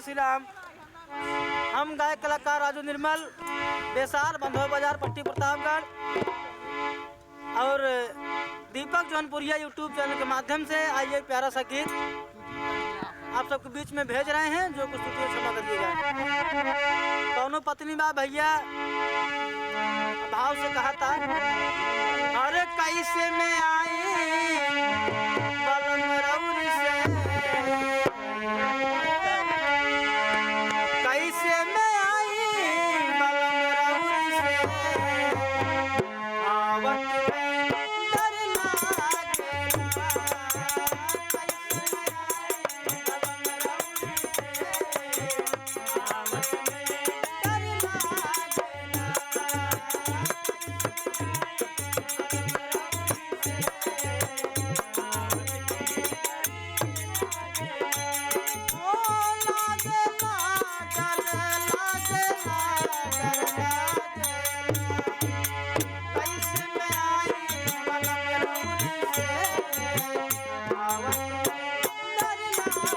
जय श्री राम। हम गायक कलाकार राजू निर्मल, बेसार, बंधो बाजार, पट्टी प्रतापगढ़ और दीपक जौनपुरिया यूट्यूब चैनल के माध्यम से आइए प्यारा सा गीत आप सबके बीच में भेज रहे हैं, जो कुछ त्रुटि क्षमा करिएगा। दोनों पत्नी बा भैया भाव से कहा था, अरे कैसे में आई बलम रउरी से, कैसे में आई बलम रउरी से, आवत में डर लागेला, कैसे में आई बलम रउरी से, आवत में डर लागेला।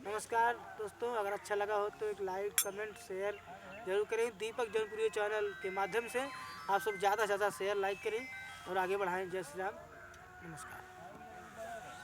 नमस्कार दोस्तों, अगर अच्छा लगा हो तो एक लाइक, कमेंट, शेयर जरूर करें। दीपक जौनपुरिया चैनल के माध्यम से आप सब ज़्यादा से ज़्यादा शेयर, लाइक करें और आगे बढ़ाएं। जय श्री राम, नमस्कार।